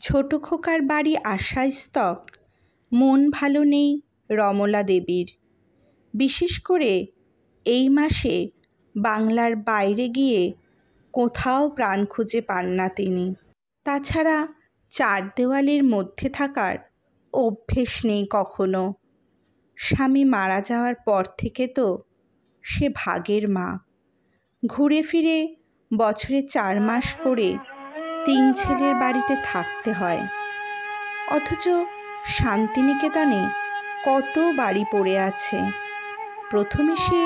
ছোট খোকার বাড়ি আশাস্তক। মন ভালো নেই রমলা দেবীর। বিশেষ করে এই মাসে বাংলার বাইরে গিয়ে কোথাও প্রাণ খুঁজে পান না তিনি। তাছাড়া চার দেওয়ালের মধ্যে থাকার অভ্যেস নেই কখনো। স্বামী মারা যাওয়ার পর থেকে তো সে ভাগের মা। ঘুরে ফিরে বছরে 4 মাস করে 3 ছেলের বাড়িতে থাকতে হয়। অথচ শান্তিনিকেতনে কত বাড়ি পড়ে আছে। প্রথমে সে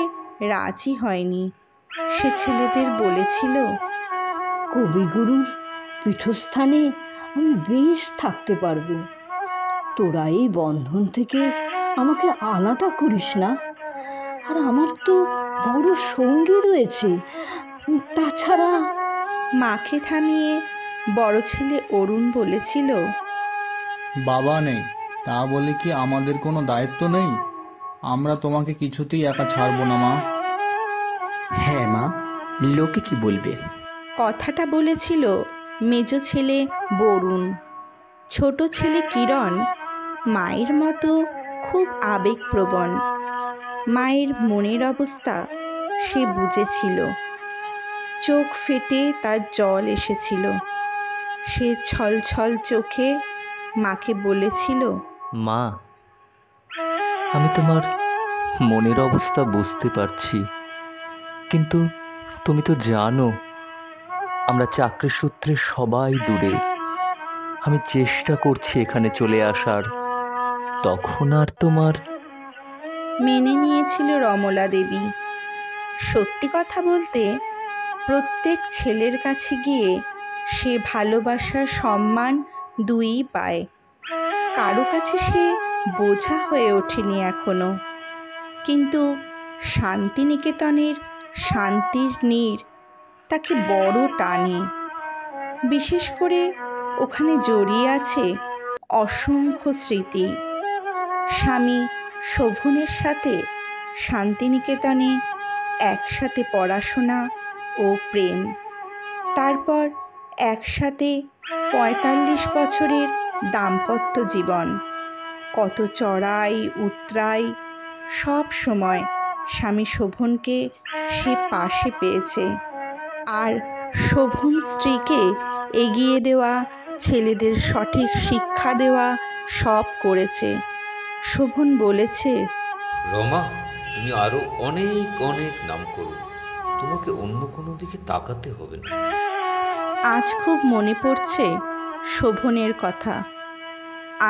রাজি হয়নি। সে ছেলেদের বলেছিল, কবিগুরুর পীঠস্থানে আমি বেশ থাকতে পারবো। তোরা এই বন্ধন থেকে আমাকে আলাদা করিস না। আর আমার তো বড় সঙ্গী রয়েছে। তাছাড়া মাকে থামিয়ে বড় ছেলে অরুণ বলেছিল, বাবা নেই তা বলে কি আমাদের কোনো দায়িত্ব নেই? আমরা তোমাকে কিছুতেই একা ছাড়বো না মা। হ্যাঁ মা, লোকে কি বলবে? কথাটা বলেছিল মেজ ছেলে বরুণ। ছোট ছেলে কিরণ মায়ের মতো খুব আবেগপ্রবণ। মায়ের মনের অবস্থা সে বুঝেছিল। চোখ ফেটে তার জল এসেছিল। সে ছলছল চোখে মাকে বলেছিল, মা, আমি তোমার মনের অবস্থা বুঝতে পারছি, কিন্তু তুমি তো জানো আমরা চাকরির সূত্রে সবাই দূরে। আমি চেষ্টা করছি এখানে চলে আসার, তখন আর তোমার। মেনে নিয়েছিল রমলা দেবী। সত্যি কথা বলতে, প্রত্যেক ছেলের কাছে গিয়ে সে ভালোবাসার সম্মান দুই পায়। কারো কাছে সে বোঝা হয়ে ওঠেনি এখনো। কিন্তু শান্তিনিকেতনের শান্তির নীড় তাকে বড় টানে। বিশেষ করে ওখানে জড়িয়ে আছে অসংখ্য স্মৃতি। স্বামী শোভনের সাথে শান্তিনিকেতনে একসাথে পড়াশোনা ও প্রেম। তারপর একসাথে ৪৫ বছরের দাম্পত্য জীবন। কত চড়াই উতরাই, সব সময় স্বামী শোভনকে সে পাশে পেয়েছে। আর শোভন স্ত্রীকে এগিয়ে দেওয়া, ছেলেদের সঠিক শিক্ষা দেওয়া, সব করেছে। শোভন বলেছে, রমা, তুমি আরো অনেক অনেক নাম করো, তোমাকে অন্য কোনো দিকে তাকাতে হবে না। আজ খুব মনে পড়ছে শোভনের কথা।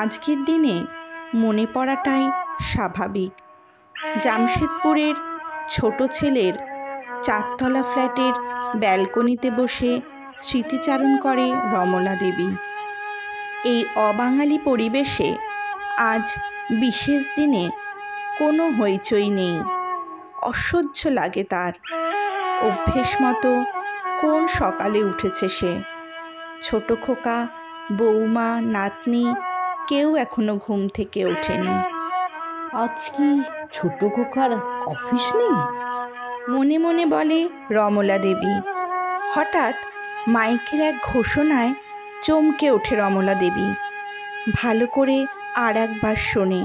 আজকের দিনে মনে পড়াটাই স্বাভাবিক। জামশেদপুরের ছোট ছেলের 4তলা ফ্ল্যাটের ব্যালকনিতে বসে স্মৃতিচারণ করে রমলা দেবী। এই অবাঙালি পরিবেশে আজ বিশেষ দিনে কোনো হইচই নেই। অসহ্য লাগে তার। অভ্যেস মতো কোন সকালে উঠেছে সে। ছোট খোকা, বৌমা, নাতনি কেউ এখনো ঘুম থেকে ওঠেনি। আজ কি ছোট খোকার অফিস নেই? মনে মনে বলে রমলা দেবী। হঠাৎ মাইকের এক ঘোষণায় চমকে ওঠে রমলা দেবী। ভালো করে আর একবার শোনে।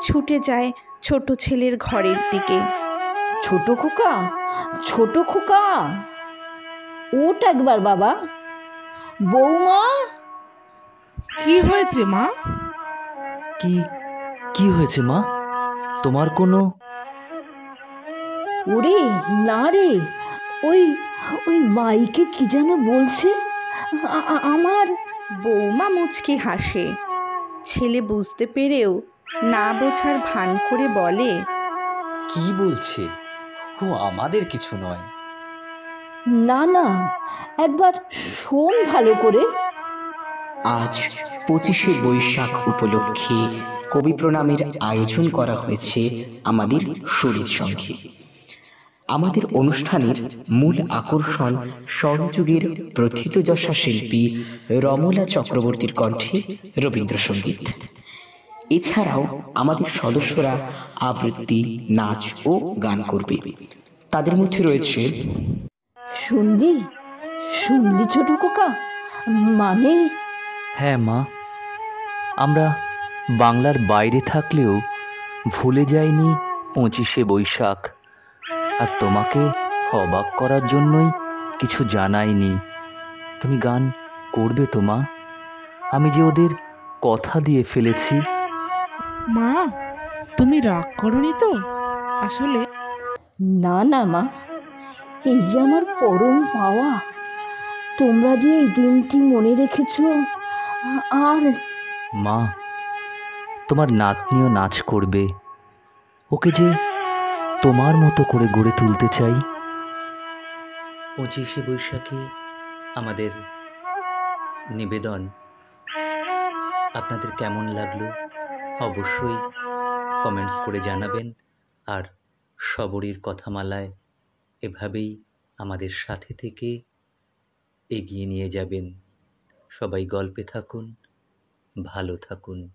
ছুটে যায় ছোট ছেলের ঘরের দিকে। ছোট খোকা, ছোট খোকা, ওঠ একবার বাবা। বৌমা! কি হয়েছে মা? কি কি হয়েছে মা? তোমার কোনো? ওরে না রে, ওই ওই মাইকে কি যেন বলছে। আমার। বৌমা মুচকি হাসে। ছেলে বুঝতে পেরেও না বোঝার ভান করে বলে, কি বলছে ও? আমাদের কিছু নয়। না না, একবার শোন ভালো করে। আজ 25শে বৈশাখ উপলক্ষে কবি প্রণামের আয়োজন করা হয়েছে আমাদের শরীর সঙ্গে। আমাদের অনুষ্ঠানের মূল আকর্ষণ স্বরযুগের প্রথিতযশা শিল্পী রমলা চক্রবর্তীর কণ্ঠে রবীন্দ্রসঙ্গীত। এছাড়াও আমাদের সদস্যরা আবৃত্তি, নাচ ও গান করবে। তাদের মধ্যে রয়েছে, শুনলি শুনলি ছোট খোকা, মানে হ্যাঁ মা, আমরা বাংলার বাইরে থাকলেও ভুলে যাইনি 25শে বৈশাখ, আর তোমাকে অবাক করার জন্যই কিছু জানাইনি। তুমি গান করবে তো মা? আমি যে ওদের কথা দিয়ে ফেলেছি। মা, তুমি রাগ করনি তো? আসলে না না মা, এই যে আমার পরম পাওয়া, তোমরা যে এই দিনটি মনে রেখেছ। আর মা, তোমার নাতনিও নাচ করবে, ওকে যে তোমার মতো করে গড়ে তুলতে চাই। 25শে বৈশাখে আমাদের নিবেদন আপনাদের কেমন লাগলো অবশ্যই কমেন্টস করে জানাবেন। আর সবরীর কথামালায় এভাবেই আমাদের সাথে থেকে এগিয়ে নিয়ে যাবেন। সবাই গল্পে থাকুন, ভালো থাকুন।